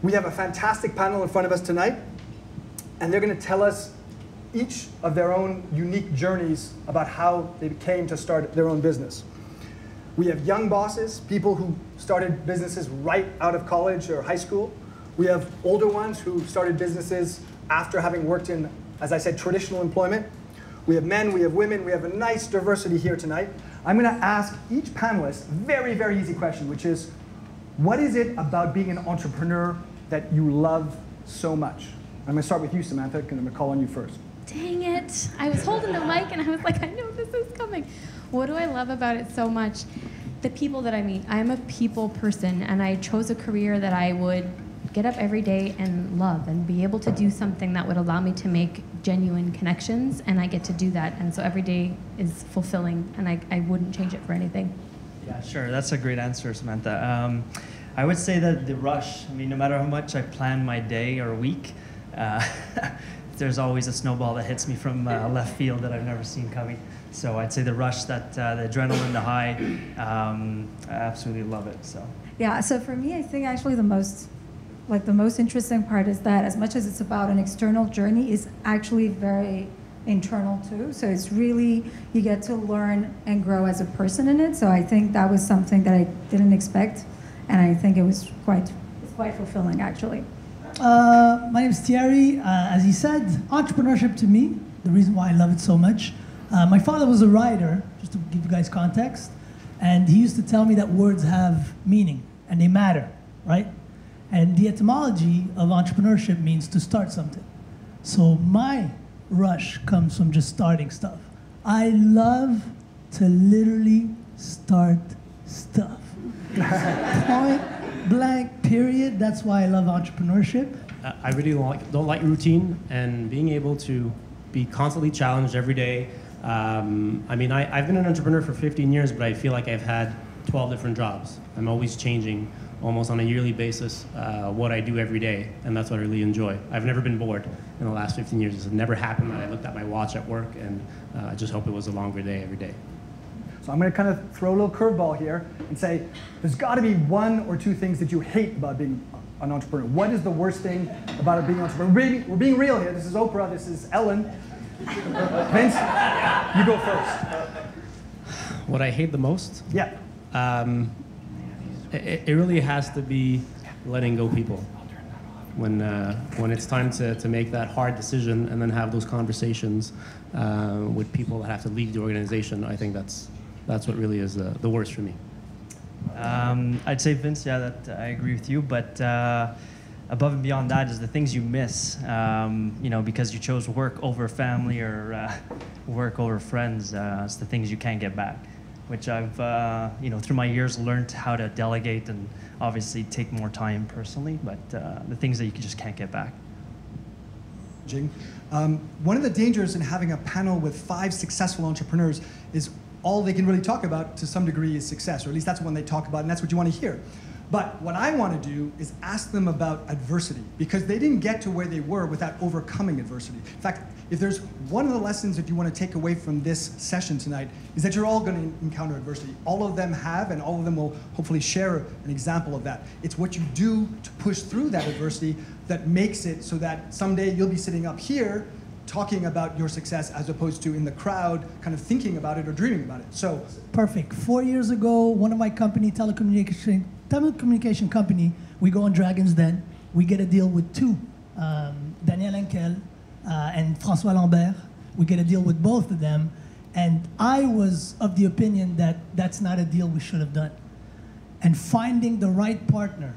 We have a fantastic panel in front of us tonight, and they're going to tell us each of their own unique journeys about how they came to start their own business. We have young bosses, people who started businesses right out of college or high school. We have older ones who started businesses after having worked in, as I said, traditional employment. We have men, we have women, we have a nice diversity here tonight. I'm going to ask each panelist a very, very easy question, which is, what is it about being an entrepreneur that you love so much? I'm going to start with you, Samantha, because I'm going to call on you first. Dang it. I was holding the mic and I was like, I know this is coming. What do I love about it so much? The people that I meet. I'm a people person, and I chose a career that I would get up every day and love and be able to do something that would allow me to make genuine connections, and I get to do that. And so every day is fulfilling, and I wouldn't change it for anything. Yeah, sure. That's a great answer, Samantha. I would say that the rush, I mean, no matter how much I plan my day or week, there's always a snowball that hits me from left field that I've never seen coming. So I'd say the rush, that the adrenaline, the high, I absolutely love it. So yeah. So for me, I think actually the most interesting part is that as much as it's about an external journey, it's actually very internal too. So it's really, you get to learn and grow as a person in it. So I think that was something that I didn't expect, and I think it was quite fulfilling actually. My name is Thierry. As he said, entrepreneurship to me, the reason why I love it so much. My father was a writer, just to give you guys context, and he used to tell me that words have meaning and they matter, right? And the etymology of entrepreneurship means to start something. So my rush comes from just starting stuff. I love to literally start stuff. Point blank, period. That's why I love entrepreneurship. I really don't like routine, and being able to be constantly challenged every day. I mean, I've been an entrepreneur for 15 years, but I feel like I've had 12 different jobs. I'm always changing, almost on a yearly basis, what I do every day, and that's what I really enjoy. I've never been bored in the last 15 years. It's never happened that I looked at my watch at work, and I just hope it was a longer day every day. So I'm going to kind of throw a little curveball here and say, there's got to be one or two things that you hate about being an entrepreneur. What is the worst thing about being an entrepreneur? We're being real here. This is Oprah. This is Ellen. Vince, you go first. What I hate the most? Yeah. It really has to be letting go people. When it's time to make that hard decision and then have those conversations with people that have to leave the organization, I think that's what really is the worst for me. I'd say, Vince, yeah, that I agree with you, but above and beyond that is the things you miss, you know, because you chose work over family or work over friends. It's the things you can't get back, which I've, you know, through my years learned how to delegate and obviously take more time personally, but the things that you just can't get back. Jing, one of the dangers in having a panel with 5 successful entrepreneurs is all they can really talk about to some degree is success, or at least that's what they talk about, and that's what you want to hear. But what I want to do is ask them about adversity, because they didn't get to where they were without overcoming adversity. In fact, if there's one of the lessons that you want to take away from this session tonight, is that you're all going to encounter adversity. All of them have, and all of them will hopefully share an example of that. It's what you do to push through that adversity that makes it so that someday you'll be sitting up here talking about your success as opposed to in the crowd kind of thinking about it or dreaming about it. So perfect. 4 years ago, one of my company, telecommunication company, we go on Dragon's Den. We get a deal with 2, Daniel Henkel and François Lambert. We get a deal with both of them. And I was of the opinion that that's not a deal we should have done. And finding the right partner,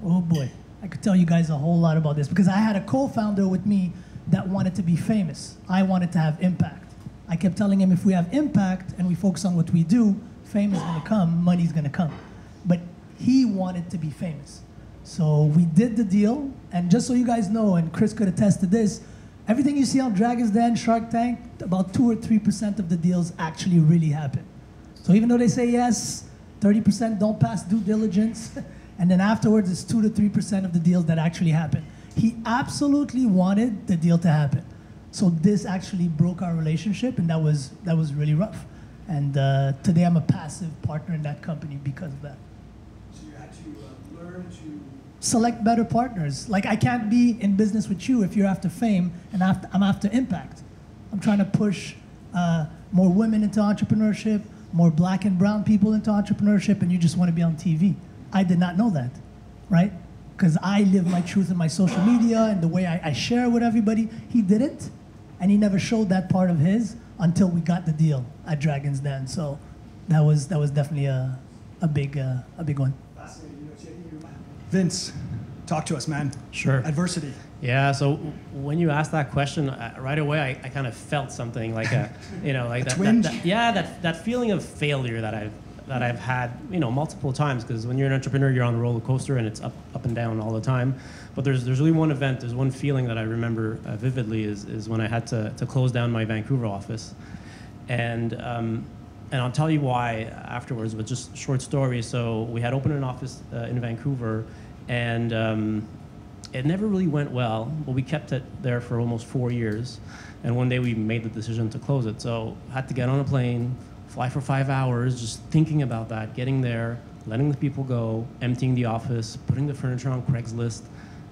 oh boy, I could tell you guys a whole lot about this, because I had a co-founder with me that wanted to be famous. I wanted to have impact. I kept telling him, if we have impact and we focus on what we do, fame is gonna come, money's gonna come. But he wanted to be famous. So we did the deal, and just so you guys know, and Kris could attest to this, everything you see on Dragon's Den, Shark Tank, about 2 or 3% of the deals actually really happen. So even though they say yes, 30% don't pass due diligence, and then afterwards it's 2 to 3% of the deals that actually happen. He absolutely wanted the deal to happen. So this actually broke our relationship, and that was really rough. And today I'm a passive partner in that company because of that. So you had to learn to select better partners. Like, I can't be in business with you if you're after fame and I'm after impact. I'm trying to push more women into entrepreneurship, more black and brown people into entrepreneurship, and you just want to be on TV. I did not know that, right? Because I live my truth in my social media and the way I share with everybody. He didn't, and he never showed that part of his until we got the deal at Dragon's Den. So that was definitely a big one. Vince, talk to us, man. Sure. Adversity. Yeah, so when you asked that question, right away I kind of felt something like a, like that feeling of failure that I've had, multiple times, because when you're an entrepreneur, you're on a roller coaster and it's up and down all the time. But there's really one event, there's one feeling that I remember vividly is when I had to close down my Vancouver office. And I'll tell you why afterwards, but just short story. So we had opened an office in Vancouver, and it never really went well, but we kept it there for almost 4 years. And one day we made the decision to close it. So I had to get on a plane, fly for 5 hours, just thinking about that, getting there, letting the people go, emptying the office, putting the furniture on Craigslist,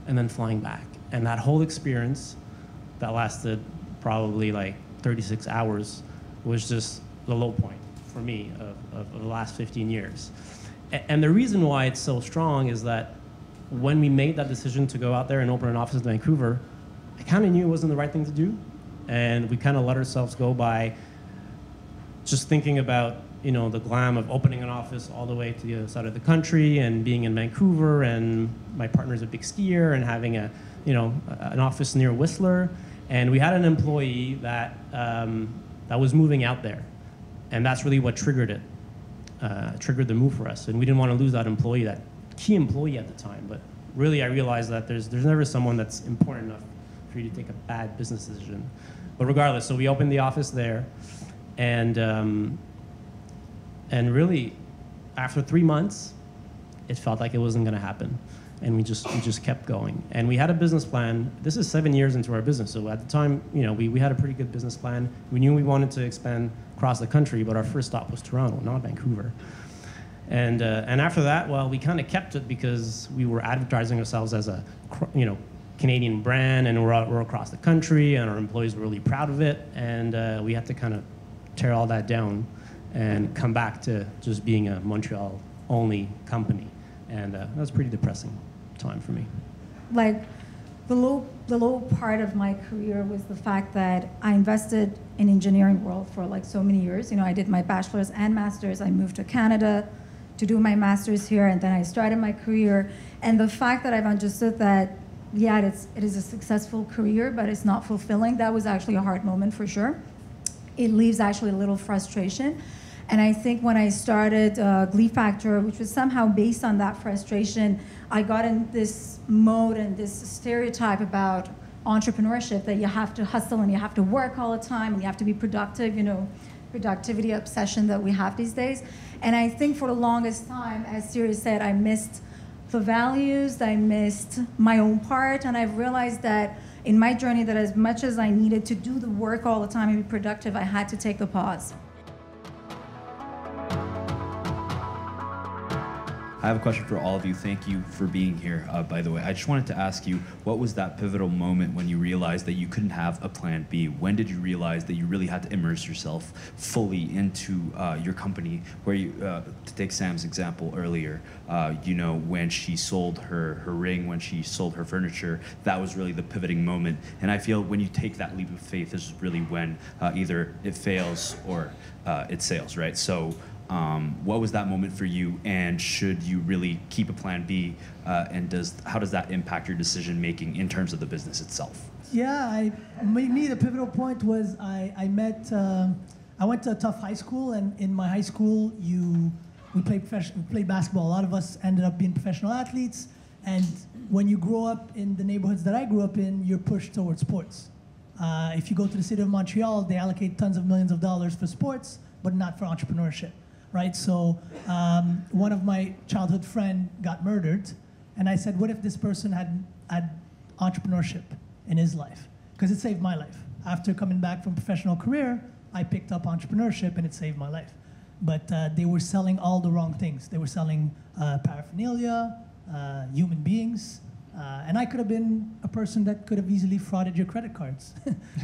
and then flying back. And that whole experience that lasted probably like 36 hours was just the low point for me of the last 15 years. And the reason why it's so strong is that when we made that decision to go out there and open an office in Vancouver, I kind of knew it wasn't the right thing to do. And we kind of let ourselves go by just thinking about, the glam of opening an office all the way to the other side of the country and being in Vancouver, and my partner's a big skier, and having an office near Whistler. And we had an employee that was moving out there. And that's really what triggered it, triggered the move for us. And we didn't want to lose that employee, that key employee at the time. But really, I realized that there's never someone that's important enough for you to take a bad business decision. But regardless, so we opened the office there, and really, after 3 months, it felt like it wasn't going to happen, and we just kept going. And we had a business plan. This is 7 years into our business, so at the time, we had a pretty good business plan. We knew we wanted to expand across the country, but our first stop was Toronto, not Vancouver. And after that, well, we kind of kept it because we were advertising ourselves as a, Canadian brand, and we're across the country, and our employees were really proud of it. And we had to kind of tear all that down and come back to just being a Montreal-only company. And that was a pretty depressing time for me. Like, the low part of my career was the fact that I invested in engineering world for like so many years. I did my bachelor's and master's. I moved to Canada to do my master's here, and then I started my career. And the fact that I've understood that, yeah, it is a successful career, but it's not fulfilling, that was actually a hard moment for sure. It leaves actually a little frustration. And I think when I started Glee Factor, which was somehow based on that frustration, I got in this mode and this stereotype about entrepreneurship, that you have to hustle and you have to work all the time and you have to be productive, productivity obsession that we have these days. And I think for the longest time, as Thierry said, I missed the values, I missed my own part, and I've realized that in my journey that as much as I needed to do the work all the time and be productive, I had to take the pause. I have a question for all of you. Thank you for being here, by the way. I just wanted to ask you, what was that pivotal moment when you realized that you couldn't have a plan B? When did you realize that you really had to immerse yourself fully into your company? Where you, to take Sam's example earlier, when she sold her ring, when she sold her furniture, that was really the pivoting moment. And I feel when you take that leap of faith, this is really when either it fails or it sails, right? So. What was that moment for you, and should you really keep a plan B, and how does that impact your decision making in terms of the business itself? Yeah, me the pivotal point was I went to a tough high school, and in my high school we played basketball. A lot of us ended up being professional athletes, and when you grow up in the neighborhoods that I grew up in, you're pushed towards sports. If you go to the city of Montreal, they allocate tons of millions of dollars for sports, but not for entrepreneurship. Right, so one of my childhood friend got murdered, and I said, what if this person had entrepreneurship in his life? Because it saved my life. After coming back from professional career, I picked up entrepreneurship, and it saved my life. But they were selling all the wrong things. They were selling paraphernalia, human beings. And I could have been a person that could have easily frauded your credit cards.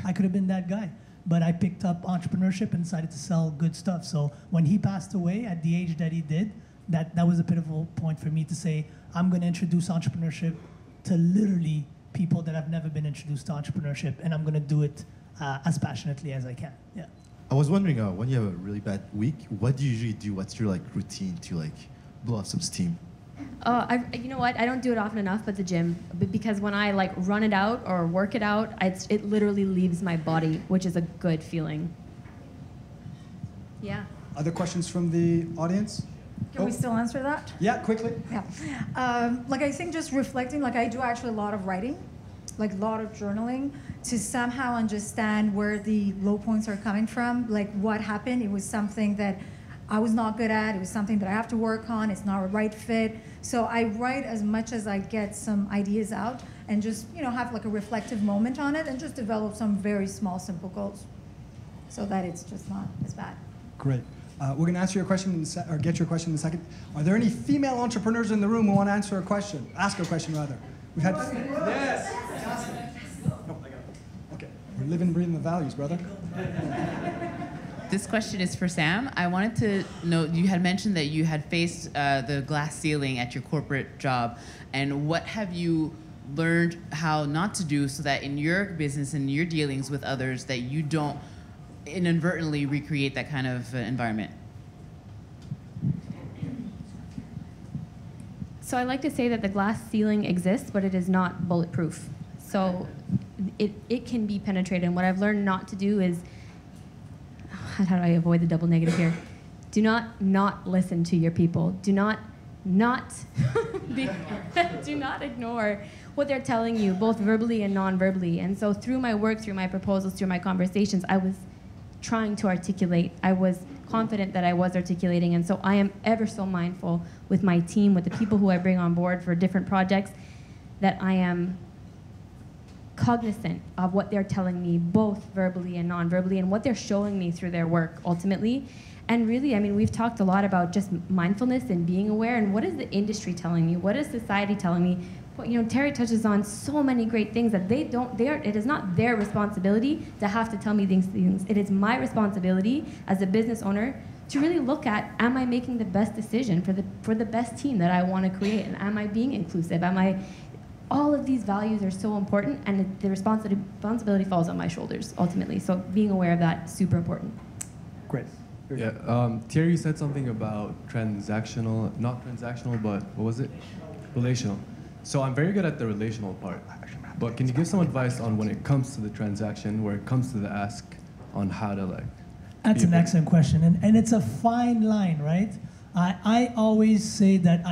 I could have been that guy. But I picked up entrepreneurship and decided to sell good stuff. So when he passed away at the age that he did, that was a pivotal point for me to say, I'm going to introduce entrepreneurship to literally people that have never been introduced to entrepreneurship, and I'm going to do it as passionately as I can. Yeah. I was wondering, when you have a really bad week, what do you usually do? What's your routine to blow off some steam? You know what? I don't do it often enough, but the gym. Because when I run it out or work it out, it literally leaves my body, which is a good feeling. Yeah. Other questions from the audience? Can we still answer that? Yeah, quickly. Yeah. I think just reflecting, I do actually a lot of writing, a lot of journaling to somehow understand where the low points are coming from, what happened. It was something that I was not good at. It was something that I have to work on. It's not a right fit. So I write as much as I get some ideas out and just, have a reflective moment on it and just develop some very small, simple goals so that it's just not as bad. Great. We're going to answer your question or get your question in a second. Are there any female entrepreneurs in the room who want to answer a question? Ask a question, rather. We've had. Yes. No, I got it. Okay. We're living, breathing the values, brother. This question is for Sam. I wanted to know, you had mentioned that you had faced the glass ceiling at your corporate job, and what have you learned how not to do so that in your business and your dealings with others that you don't inadvertently recreate that kind of environment? So I like to say that the glass ceiling exists, but it is not bulletproof. So it can be penetrated, and what I've learned not to do is, how do I avoid the double negative here? Do not listen to your people. Do not ignore what they're telling you, both verbally and non-verbally. And so through my work, through my proposals, through my conversations, I was trying to articulate. I was confident that I was articulating. And so I am ever so mindful with my team, with the people who I bring on board for different projects, that I am cognizant of what they're telling me, both verbally and non-verbally, and what they're showing me through their work ultimately. And really, we've talked a lot about just mindfulness and being aware, and what is the industry telling me? What is society telling me? But, Thierry touches on so many great things that it is not their responsibility to have to tell me these things. It is my responsibility as a business owner to really look at, am I making the best decision for the best team that I want to create? And am I being inclusive? All of these values are so important, and the responsibility falls on my shoulders ultimately. So being aware of that is super important. Great. Yeah, Thierry said something about not transactional, but what was it? Relational. So I'm very good at the relational part. But can you give some advice on when it comes to the transaction, where it comes to the ask, on how to That's an excellent question, and it's a fine line, right? I always say that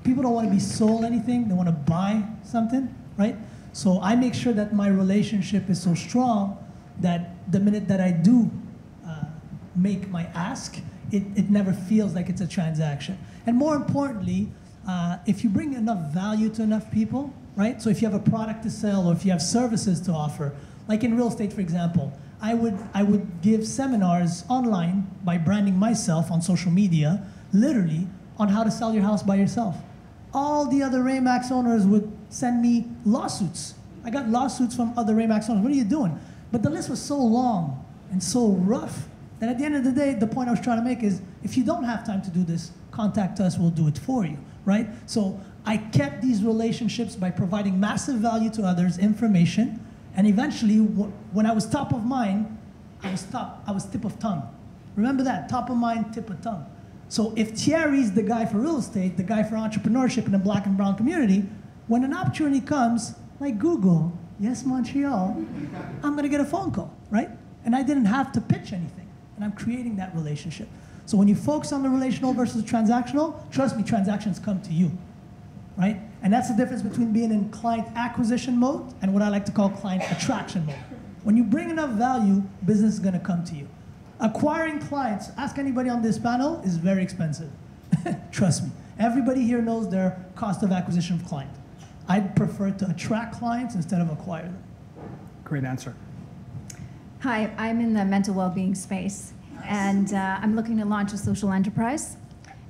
people don't want to be sold anything, they want to buy something, right? So I make sure that my relationship is so strong that the minute that I do make my ask, it never feels like it's a transaction. And more importantly, if you bring enough value to enough people, right? So if you have a product to sell or if you have services to offer, like in real estate, for example, I would give seminars online by branding myself on social media, literally, on how to sell your house by yourself. All the other Remax owners would send me lawsuits. I got lawsuits from other Remax owners. What are you doing? But the list was so long and so rough that at the end of the day, the point I was trying to make is, if you don't have time to do this, contact us, we'll do it for you, right? So I kept these relationships by providing massive value to others, information, and eventually, when I was top of mind, I was tip of tongue. Remember that, top of mind, tip of tongue. So if Thierry's the guy for real estate, the guy for entrepreneurship in the Black and brown community, when an opportunity comes, like Google, yes, Montreal, I'm gonna get a phone call, right? And I didn't have to pitch anything. And I'm creating that relationship. So when you focus on the relational versus transactional, trust me, transactions come to you, right? And that's the difference between being in client acquisition mode and what I like to call client attraction mode. When you bring enough value, business is gonna come to you. Acquiring clients, ask anybody on this panel, is very expensive. Trust me. Everybody here knows their cost of acquisition of client. I'd prefer to attract clients instead of acquire them. Great answer. Hi, I'm in the mental well-being space, and I'm looking to launch a social enterprise.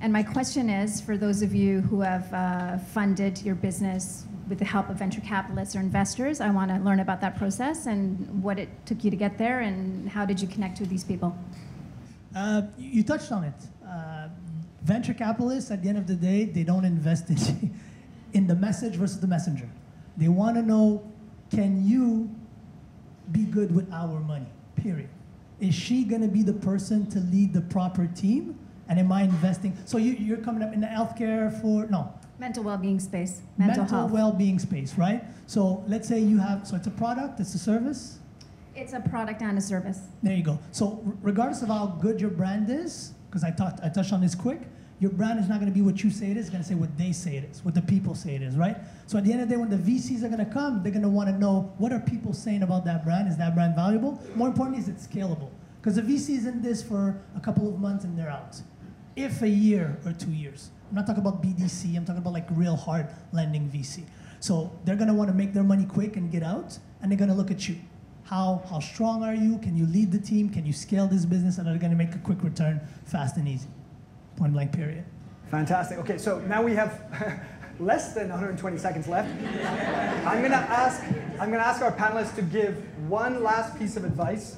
And my question is, for those of you who have funded your business with the help of venture capitalists or investors, I want to learn about that process and what it took you to get there, and how did you connect with these people? You touched on it. Venture capitalists, at the end of the day, they don't invest in the message versus the messenger. They want to know, can you be good with our money, period. Is she going to be the person to lead the proper team? And am I investing? So you're coming up in the healthcare for, no. Mental well-being space, mental health. Well-being space, right? So let's say you have, so it's a product, it's a service? It's a product and a service. There you go. So regardless of how good your brand is, because I touched on this quick, your brand is not going to be what you say it is, it's going to say what they say it is, what the people say it is, right? So at the end of the day, when the VCs are going to come, they're going to want to know, what are people saying about that brand? Is that brand valuable? More importantly, is it scalable? Because the VC is in this for a couple of months and they're out. If a year or 2 years. I'm not talking about BDC, I'm talking about like real hard lending VC. So they're going to want to make their money quick and get out, and they're going to look at you. How strong are you? Can you lead the team? Can you scale this business? And they're going to make a quick return, fast and easy. Point blank, period. Fantastic. Okay, so now we have less than 120 seconds left. I'm going to ask our panelists to give one last piece of advice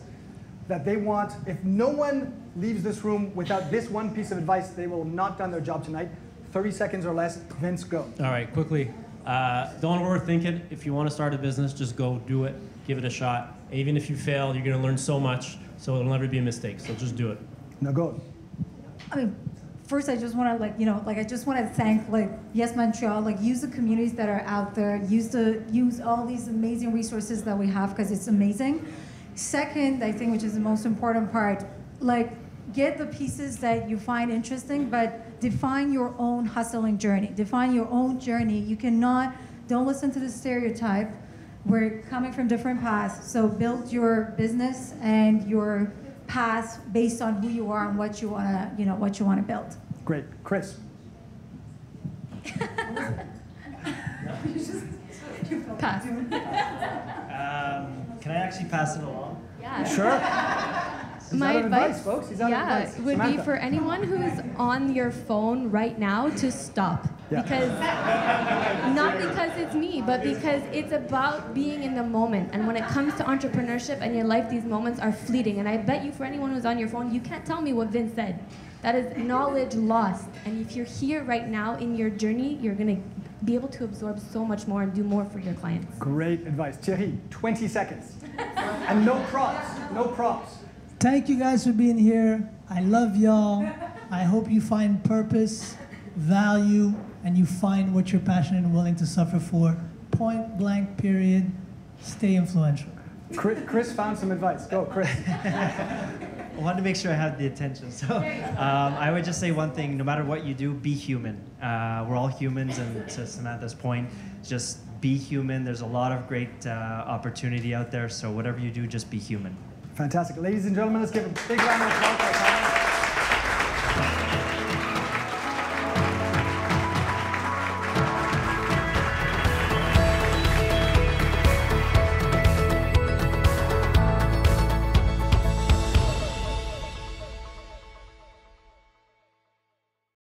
that they want. If no one leaves this room without this one piece of advice, they will have not done their job tonight. 30 seconds or less. Vince, go. All right, quickly. Don't overthink it. If you want to start a business, just go do it. Give it a shot. Even if you fail, you're going to learn so much, so it'll never be a mistake. So just do it. Nogol. I mean, first, I just want to I just want to thank Yes Montreal. Use the communities that are out there. Use all these amazing resources that we have, because it's amazing. Second, I think, which is the most important part, get the pieces that you find interesting, but define your own hustling journey. Define your own journey. Don't listen to the stereotype. We're coming from different paths, so build your business and your path based on who you are and what you want to build. Great. Kris. Pass. Can I actually pass it along? Yeah. Sure. My advice, folks. He's out of advice. would Samantha. be for anyone who's on your phone right now to stop. Yeah. Because, not because it's me, but because it's about being in the moment. And when it comes to entrepreneurship and your life, these moments are fleeting. And I bet you, for anyone who's on your phone, you can't tell me what Vince said. That is knowledge lost. And if you're here right now in your journey, you're going to be able to absorb so much more and do more for your clients. Great advice. Thierry, 20 seconds. And no props. No props. Thank you guys for being here. I love y'all. I hope you find purpose, value, and you find what you're passionate and willing to suffer for. Point blank, period. Stay influential. Kris found some advice. Go, Kris. I wanted to make sure I had the attention. So I would just say one thing: no matter what you do, be human. We're all humans, and to Samantha's point, just be human. There's a lot of great opportunity out there. So whatever you do, just be human. Fantastic. Ladies and gentlemen, let's give a big round of applause.